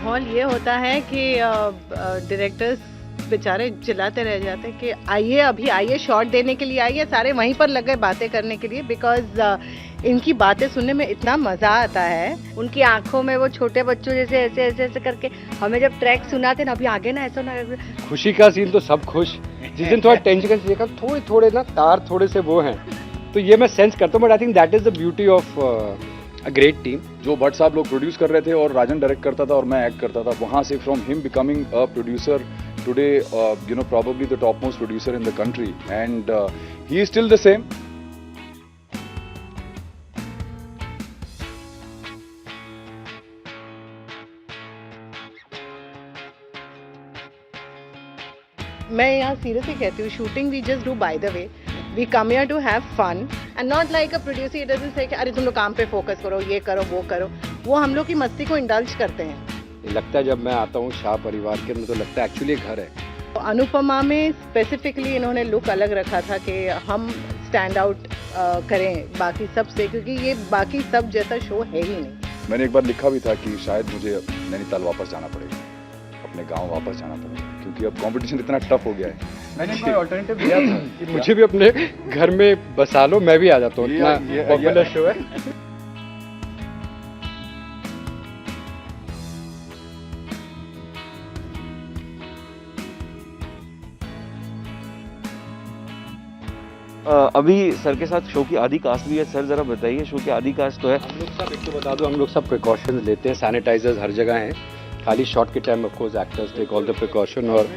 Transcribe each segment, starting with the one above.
माहौल ये होता है कि डायरेक्टर्स बेचारे चिल्लाते रह जाते हैं कि आइए अभी आइए शॉट देने के लिए आइए, सारे वहीं पर लग गए बातें करने के लिए बिकॉज इनकी बातें सुनने में इतना मजा आता है। उनकी आंखों में वो छोटे बच्चों जैसे ऐसे ऐसे ऐसे करके हमें जब ट्रैक सुनाते ना, अभी आगे ना ऐसा ना खुशी का सीन तो सब खुश। जिस दिन थोड़ा टेंशन का देखा थोड़े थोड़े ना तार थोड़े से वो हैं, तो ये मैं सेंस करता हूँ। But I think that is the beauty of a great team. जो भट्ट साहब लोग प्रोड्यूस कर रहे थे और राजन डायरेक्ट करता था और मैं एक्ट करता था, वहाँ से from him becoming a producer today, you know, probably the topmost producer in the country, and he is still the same. मैं यहाँ सीरियसली कहती हूँ, shooting we just do by the way, we come here to have fun and not like a producer. It doesn't say कि अरे तुम लोग काम पे फोकस करो, ये करो वो करो। वो हम लोग की मस्ती को इंडल्ज करते हैं। लगता है जब मैं आता हूँ शाह परिवार के अंदर तो लगता है एक्चुअली घर है। तो अनुपमा में स्पेसिफिकली इन्होंने लुक अलग रखा था कि हम स्टैंड आउट करें बाकी सब से, क्योंकि ये बाकी सब जैसा शो है ही नहीं। मैंने एक बार लिखा भी था कि शायद मुझे नैनीताल वापस जाना पड़ेगा, अपने गांव वापस जाना पड़ेगा, क्योंकि अब कंपटीशन इतना टफ हो गया है। मैंने कोई अल्टरनेटिव दिया था कि मुझे भी अपने घर में बसा लो, मैं भी आ जाता हूँ, इतना पॉपुलर शो है। अभी सर के साथ शो की आधी कास्ट भी है। सर जरा बताइए, शो की आधी कास्ट तो है। हम लोग सब, एक तो बता दो, हम लोग सब प्रिकॉशन लेते हैं, सैनिटाइजर्स हर जगह हैं। खाली शॉट के time of course actors take all the precaution, और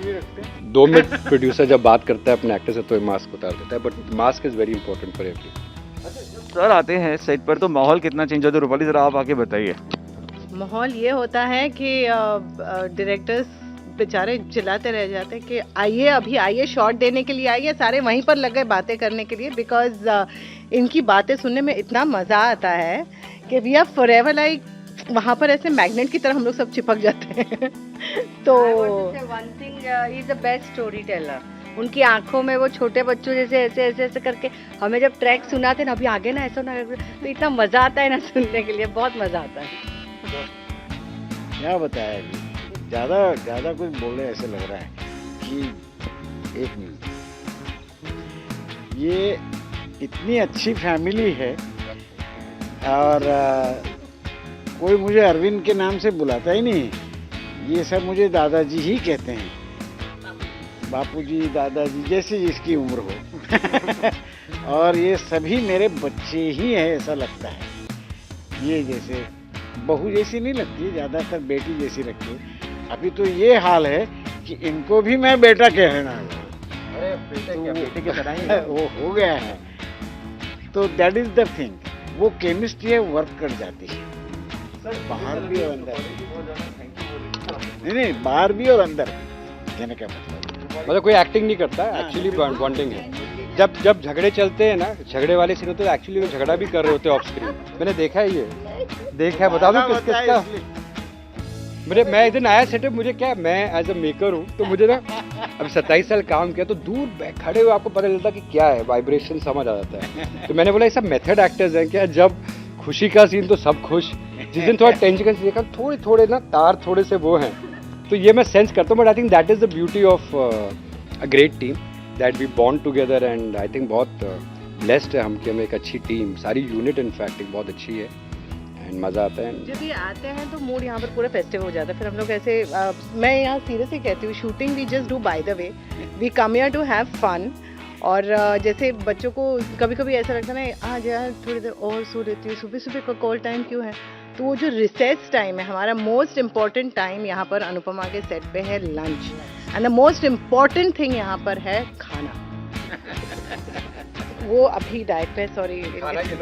2 मिनट प्रोड्यूसर जब बात करता है अपने एक्टर से तो मास्क उतार देता है, but mask is very important for every. Sir आते हैं सेट पर तो माहौल कितना चेंज होता है, रूपाली जरा आप आके बताइए। माहौल ये होता है कि डायरेक्टर्स बेचारे चिल्लाते रह जाते हैं कि आइए अभी आइए शॉट देने के लिए आइए, सारे वहीं पर लग गए बातें करने के लिए बिकॉज इनकी बातें सुनने में इतना मज़ा आता है कि वी आर फॉरएवर लाइक वहाँ पर ऐसे मैग्नेट की तरह हम लोग सब चिपक जाते हैं। तो one thing is the best story teller. उनकी आंखों में वो छोटे बच्चों जैसे ऐसे ऐसे ऐसे करके हमें जब ट्रैक सुनाते ना, अभी आगे ना ऐसा ना तो इतना मजा आता है ना सुनने के लिए, बहुत मजा आता है। क्या बताया अभी, ज़्यादा कुछ बोले ऐसे लग रहा है कि 1 मिनट, ये इतनी अच्छी फैमिली है और कोई मुझे अरविंद के नाम से बुलाता ही नहीं, ये सब मुझे दादाजी ही कहते हैं, बापूजी दादाजी जैसे जिसकी उम्र हो। और ये सभी मेरे बच्चे ही हैं, ऐसा लगता है। ये जैसे बहू जैसी नहीं लगती, ज़्यादातर बेटी जैसी लगती है। अभी तो ये हाल है कि इनको भी मैं बेटा कहना है। अरे बेटे की तरह ही वो हो गया है। तो दैट इज द थिंग, वो केमिस्ट्री है, वर्क कर जाती है बाहर भी और अंदर। नहीं, बाहर भी और अंदर कहने का मतलब कोई एक्टिंग नहीं करता, एक्चुअली बॉन्डिंग है। जब झगड़े चलते हैं ना, झगड़े वाले सीन होते हैं, एक्चुअली वो झगड़ा भी कर रहे होते हैं ऑफ स्क्रीन। मैंने देखा है, ये देखा है, बता दो किसका। मैं एक दिन आया सेटअप, मुझे क्या, मैं एज अ मेकर हूँ तो मुझे ना अभी 27 साल काम किया, तो दूर खड़े हुए आपको पता चलता कि क्या है, वाइब्रेशन समझ आ जाता है। तो मैंने बोला ये सब मेथड एक्टर्स हैं क्या, जब खुशी का सीन तो सब खुश। जिस दिन थोड़ा टेंशन का सीन देखा थोड़े थोड़े ना तार थोड़े से वो हैं, तो ये मैं सेंस करता हूँ। But I think that is the beauty of a great team, that we bond together, and I think बहुत ब्लेस्ड है हम कि हमें एक अच्छी टीम, सारी यूनिट इनफैक्ट एक बहुत अच्छी है, एंड मज़ा आता है। जब ये आते हैं तो मूड यहाँ पर पूरा फेस्टिव हो जाता है। फिर हम लोग ऐसे मैं यहाँ सीरियसली कहती हूँ, shooting we just do by the way, we come here to have fun. और जैसे बच्चों को कभी कभी ऐसा लगता है ना, आज यार थोड़ी देर और सो लेती हूँ, सुबह सुबह का कॉल टाइम क्यों है, तो वो जो रिसेस टाइम है, हमारा मोस्ट इम्पॉर्टेंट टाइम यहाँ पर अनुपमा के सेट पे है lunch, and the most important thing यहाँ पर है खाना। वो अभी डाइट पे, सॉरी प्रोडक्शन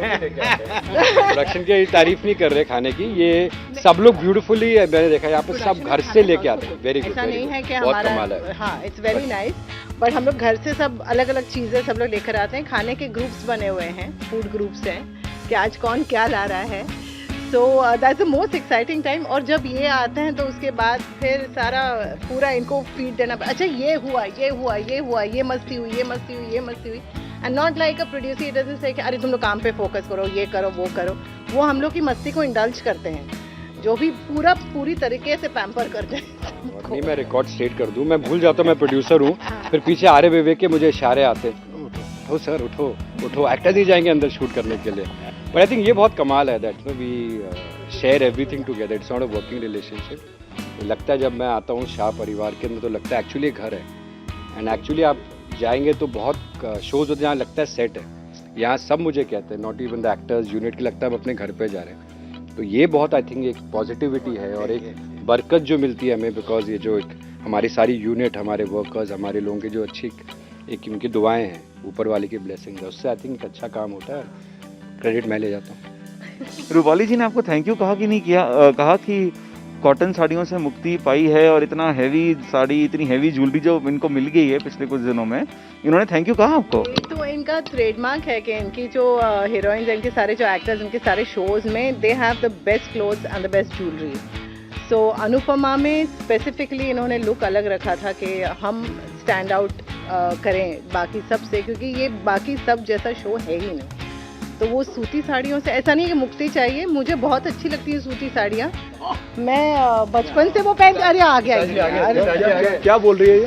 की तारीफ नहीं कर रहे खाने की, ये सब लोग ब्यूटीफुली, मैंने देखा यहाँ पे सब घर से लेके आते हैं। वेरी गुड, ऐसा नहीं है कि बहुत हमारा, कमाल है। हाँ इट्स वेरी नाइस, बट हम लोग घर से सब अलग अलग चीज़ें सब लोग लेकर आते हैं। खाने के ग्रुप्स बने हुए हैं, फूड ग्रुप्स हैं कि आज कौन क्या ला रहा है। So that's the most exciting time. और जब ये आते हैं तो उसके बाद फिर सारा पूरा इनको फीड देना, अच्छा ये हुआ, ये हुआ, ये हुआ, ये मस्ती हुई, ये मस्ती हुई, ये मस्ती हुई। And not like a producer, it doesn't say कि अरे तुम लोग काम पे फोकस करो, ये करो वो करो। वो हम लोग की मस्ती को इंडल्ज करते हैं। जो भी पूरी तरीके से पैम्पर कर दे और नहीं मैं रिकॉर्ड स्टेट कर दूं, मैं भूल जाता हूं मैं प्रोड्यूसर हूं, फिर पीछे आरे विवेक के मुझे इशारे आते, उठो सर उठो उठो, एक्टर्स ही जाएंगे अंदर शूट करने के लिए। बट आई थिंक ये बहुत कमाल है that we share everything together, it's not a working relationship. लगता है जब मैं आता हूँ शाह परिवार के अंदर तो लगता है एक्चुअली घर है, एंड एक्चुअली आप जाएंगे तो बहुत शोज होते हैं जहाँ लगता है सेट है, यहाँ सब मुझे कहते हैं, not even the actors unit के, लगता है हम अपने घर पे जा रहे हैं। तो ये बहुत आई थिंक एक पॉजिटिविटी है और एक बरकत जो मिलती है हमें, बिकॉज ये जो एक हमारी सारी यूनिट, हमारे वर्कर्स, हमारे लोगों की जो अच्छी एक उनकी दुआएं हैं, ऊपर वाले की ब्लेसिंग है, उससे आई थिंक अच्छा काम होता है, क्रेडिट मैं ले जाता हूँ। रूपाली जी ने आपको थैंक यू कहा कि नहीं किया? कहा कि कॉटन साड़ियों से मुक्ति पाई है और इतना हैवी साड़ी, इतनी हैवी ज्वेलरी जो इनको मिल गई है पिछले कुछ दिनों में, इन्होंने थैंक यू कहा आपको? तो इनका ट्रेडमार्क है कि इनकी जो हीरोइंस, इनके सारे जो एक्टर्स, इनके सारे शोज में they have the best clothes and the best jewellery. So Anupama में स्पेसिफिकली इन्होंने लुक अलग रखा था कि हम स्टैंड आउट करें बाकी सब से, क्योंकि ये बाकी सब जैसा शो है ही नहीं। तो वो सूती साड़ियों से, ऐसा नहीं कि मुक्ति चाहिए, मुझे बहुत अच्छी लगती है सूती साड़ियाँ, मैं बचपन से वो पहन, अरे आ गया क्या बोल रही है ये?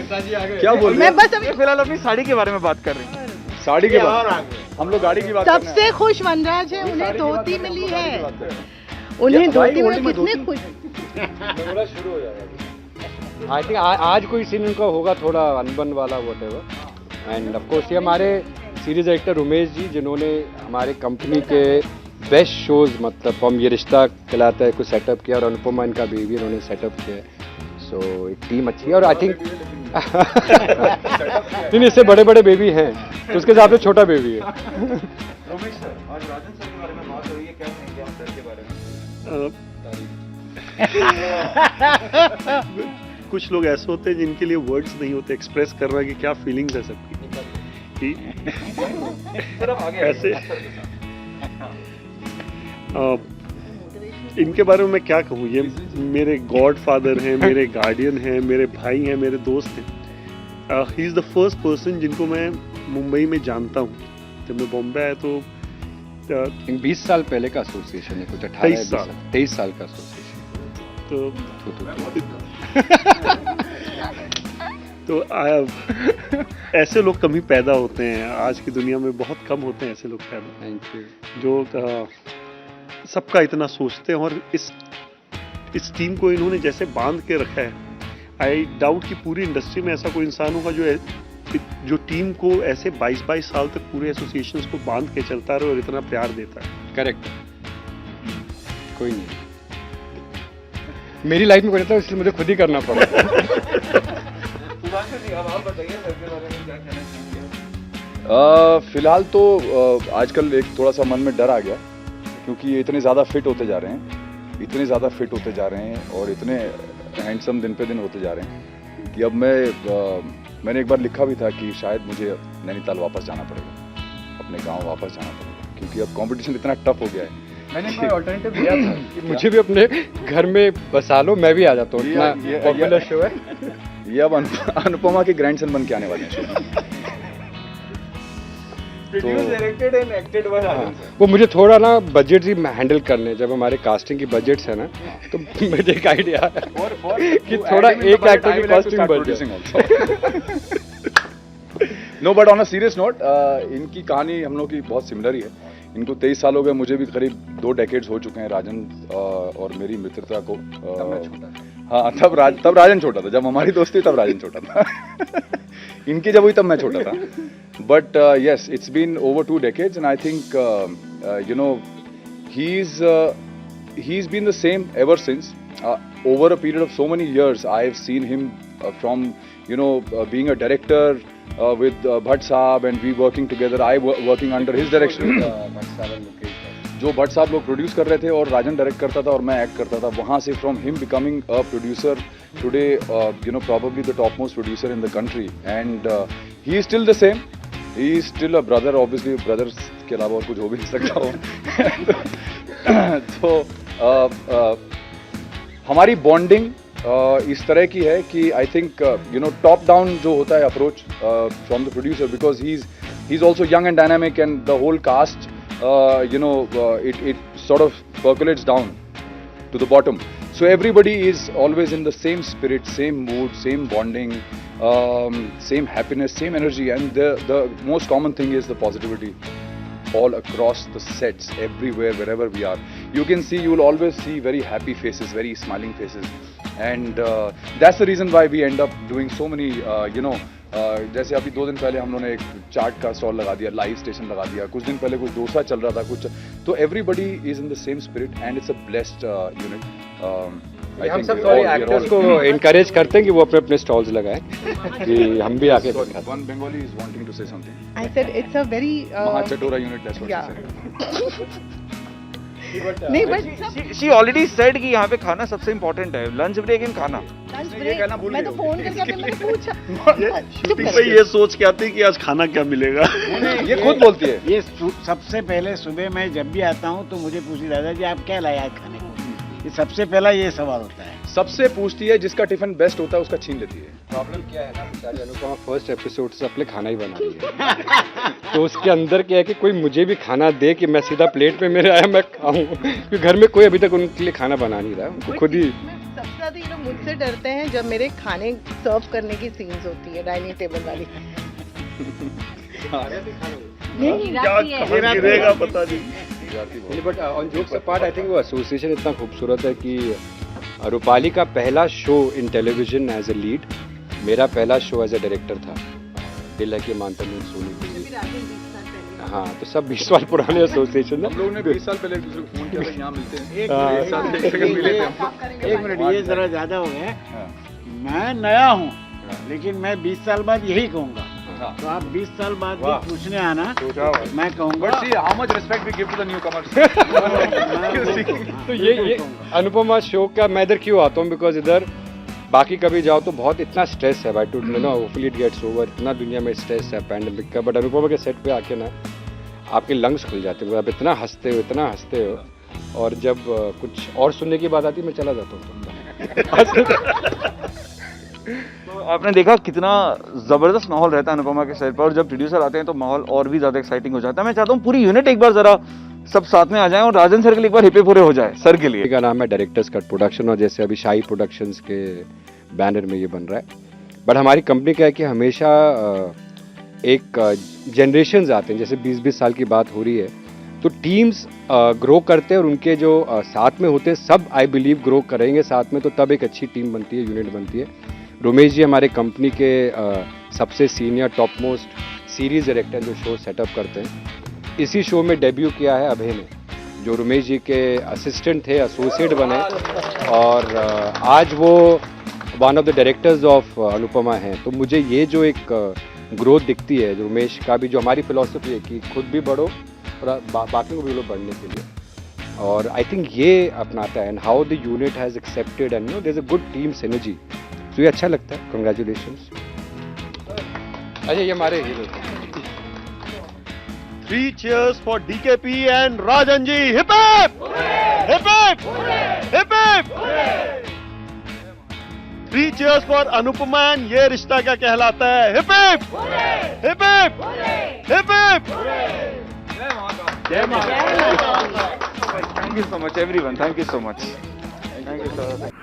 क्या बोल रही है? मैं बस अभी फिलहाल अपनी साड़ी के बारे में बात कर रहे हैं। साड़ी के बाद हम लोग गाड़ी की बात कर रहे हैं। सबसे खुश वनराज है, उन्हें धोती मिली है, उन्हें धोती मिली, कितने खुश। शुरू हो जाएगा आई थिंक आज कोई सीन उनका होगा थोड़ा अनबन वाला व्हाटएवर, एंड ऑफ कोर्स ये हमारे सीरीज डायरेक्टर उमेश जी, जिन्होंने हमारे कंपनी के बेस्ट शोज, मतलब फ्रॉम ये रिश्ता कहलाता है, कुछ सेटअप किया, और अनुपमा इनका बेबी उन्होंने सेटअप किया है। सो एक टीम अच्छी है और आई थिंक नहीं इससे बड़े बड़े बेबी हैं तो उसके हिसाब से छोटा बेबी है। रमेश सर, आज राजन सर के बारे में बात हो रही है, क्या कहेंगे आप सर के बारे में? कुछ लोग ऐसे होते हैं जिनके लिए वर्ड्स नहीं होते एक्सप्रेस करना कि क्या फीलिंग्स है सबकी, कि ऐसे इनके बारे में मैं क्या कहूँ, ये मेरे गॉड फादर हैं, मेरे गार्डियन हैं, मेरे भाई हैं, मेरे दोस्त हैं। He is the first person जिनको मैं मुंबई में जानता हूँ। जब मैं बॉम्बे आया तो 20 साल पहले का एसोसिएशन है, कुछ 23 साल का एसोसिएशन। तो ऐसे लोग कम ही पैदा होते हैं, आज की दुनिया में बहुत कम होते हैं ऐसे लोग पैदा। Thank you. जो सबका इतना सोचते हैं, और इस टीम को इन्होंने जैसे बांध के रखा है, आई डाउट कि पूरी इंडस्ट्री में ऐसा कोई इंसान होगा जो टीम को ऐसे 22 साल तक पूरे एसोसिएशंस को बांध के चलता रहे और इतना प्यार देता है। करेक्ट, कोई नहीं, मेरी लाइफ में कोई नहीं था, इसलिए मुझे खुद ही करना पड़ा। फिलहाल तो आजकल एक थोड़ा सा मन में डर आ गया, क्योंकि ये इतने ज़्यादा फिट होते जा रहे हैं, इतने ज़्यादा फिट होते जा रहे हैं और इतने हैंडसम दिन पे दिन होते जा रहे हैं कि अब मैंने एक बार लिखा भी था कि शायद मुझे नैनीताल वापस जाना पड़ेगा, अपने गांव वापस जाना पड़ेगा, क्योंकि अब कंपटीशन इतना टफ हो गया है। मैंने कोई ऑल्टरनेटिव दिया था कि मुझे भी अपने घर में बसा लो, मैं भी आ जाता हूँ, इतना पॉपुलर शो है। ये अब अनुपमा के ग्रैंडसन बन के आने वाले हैं शो में। वो मुझे थोड़ा ना बजट ही हैंडल करने, जब हमारे कास्टिंग की बजट्स है ना, तो मुझे एक आइडिया कि थोड़ा एक एक्टर की costing budget. No, but on a serious note, इनकी कहानी हम लोग की बहुत सिमिलर ही है। इनको 23 साल हो गए, मुझे भी करीब 2 डेकेड्स हो चुके हैं राजन और मेरी मित्रता को। हाँ, तब राजन छोटा था, जब हमारी दोस्ती तब राजन छोटा था। इनकी जब हुई तब मैं छोटा था। But yes, it's been over 2 decades, and I think he's been the same ever since. Over a period of so many years, I have seen him from being a director with Bhatt Saab, and we working together. I working under his direction. जो भट्ट साहब लोग produce कर रहे थे और राजन direct करता था और मैं एक्ट करता था, वहाँ से from him becoming a producer today, probably the topmost producer in the country, and he is still the same. He is still a brother, obviously brothers के अलावा और कुछ हो भी नहीं सकता हो। तो हमारी बॉन्डिंग इस तरह की है कि आई थिंक टॉप डाउन जो होता है approach from the producer, because he is also young and dynamic, and the whole cast it sort of percolates down to the bottom. So everybody is always in the same spirit, same mood, same bonding, same happiness, same energy, and the most common thing is the positivity all across the sets, everywhere, wherever we are. You can see, you will always see very happy faces, very smiling faces, and that's the reason why we end up doing so many, जैसे अभी 2 दिन पहले हम लोगों ने एक चाट का stall लगा दिया, लाइव स्टेशन लगा दिया, कुछ दिन पहले कुछ डोसा चल रहा था, कुछ तो everybody is in the same spirit and it's a blessed unit. हम सब सारे एक्टर्स को एनकरेज करते हैं कि वो अपने अपने स्टॉल्स लगाएं कि हम भी आके दिखाते हैं. One Bengali is wanting to say something. I said it's a very Mahachatura unit, that's what yeah. she said. नहीं बट शी ऑलरेडी सेड कि यहाँ पे खाना सबसे इम्पोर्टेंट है, लंच ब्रेक इन खाना. लंच ब्रेक मैं तो फोन करके अभी मैंने पूछा. शूटिंग पे ये सोच के आती है कि आज खाना क्या मिलेगा. ये खुद बोलती है. ये सबसे पहले सुबह मैं जब भी आता हूँ तो मुझे पूछती, दादाजी आप क्या लाए आज खाने को? ये सबसे पहला ये सवाल होता है. सबसे पूछती है, जिसका टिफिन बेस्ट होता है उसका छीन लेती है. प्रॉब्लम क्या है ना, बेचारी अनुपमा फर्स्ट एपिसोड से अपने खाना ही बना रही है. तो उसके अंदर क्या है कि कोई मुझे भी खाना दे कि मैं सीधा प्लेट पे मेरे आया मैं खाऊं, क्योंकि घर में कोई अभी तक उनके लिए खाना बना नहीं रहा. उनको खुद ही सबसे ज्यादा ये लोग मुझसे डरते हैं जब मेरे खाने सर्व करने की सीन्स होती है डाइनिंग टेबल वाली. नहीं क्या कहाँ गिरेगा पता नहीं. But on jokes apart I think वो एसोसिएशन इतना खूबसूरत है कि रूपाली का पहला show in television as a lead, मेरा पहला शो एज ए डायरेक्टर था दिल है कि मानता नहीं सोनी टीवी. हाँ, तो सब 20 साल पुराने एसोसिएशन है. हम लोगों ने 20 साल पहले एक दूसरे को फोन किया था, यहाँ मिलते हैं. एक मिनट, ये जरा ज्यादा हो गया. मैं नया हूँ लेकिन मैं 20 साल बाद यही कहूँगा. तो आप 20 साल बाद भी पूछने आना, मैं कहूँगा. But see how much respect we give to the newcomers. तो ये अनुपमा शो का मैं इधर क्यों आता हूँ, बिकॉज इधर बाकी कभी जाओ तो बहुत इतना स्ट्रेस है भाई, to know hopefully it gets over. इतना दुनिया में स्ट्रेस है पैंडेमिक का, बट अनुपमा के सेट पे आके ना आपके लंग्स खुल जाते हैं. आप इतना हंसते हो, और जब कुछ और सुनने की बात आती है मैं चला जाता हूँ. तो आपने देखा कितना जबरदस्त माहौल रहता है अनुपमा के सेट पर, और जब प्रोड्यूसर आते हैं तो माहौल और भी ज्यादा एक्साइटिंग हो जाता है. मैं चाहता हूँ पूरी यूनिट एक बार जरा सब साथ में आ जाएं और राजन सर के लिए एक बार हिपे पूरे हो जाए सर के लिए. का नाम है डायरेक्टर्स कट प्रोडक्शन, और जैसे अभी शाही प्रोडक्शंस के बैनर में ये बन रहा है. बट हमारी कंपनी क्या है कि हमेशा एक जनरेशन्स आते हैं, जैसे 20-20 साल की बात हो रही है तो टीम्स ग्रो करते हैं, और उनके जो साथ में होते हैं सब आई बिलीव ग्रो करेंगे साथ में, तो तब एक अच्छी टीम बनती है, यूनिट बनती है. रोमेश जी हमारे कंपनी के सबसे senior top most series director जो शो सेटअप करते हैं. इसी शो में डेब्यू किया है अभय ने, जो रोमेश जी के असिस्टेंट थे, एसोसिएट बने, और आज वो one of the directors of Anupama हैं. तो मुझे ये जो एक ग्रोथ दिखती है रोमेश का भी, जो हमारी फिलॉसफी है कि खुद भी बढ़ो और बाकी को भी लोग बढ़ने के लिए, और आई थिंक ये अपनाता है. And how the unit has accepted and know there is a good team synergy, तो ये अच्छा लगता है. कंग्रेचुलेशंस. अच्छा, ये हमारे hero. 3 cheers for DKP and Rajan ji. Hip hip! Hip hip! Hip hip! 3 cheers for Anupama and ये रिश्ता क्या कहलाता है. Hip hip! Hip hip! Hip hip! Thank you so much everyone. Thank you so much. Thank you so much.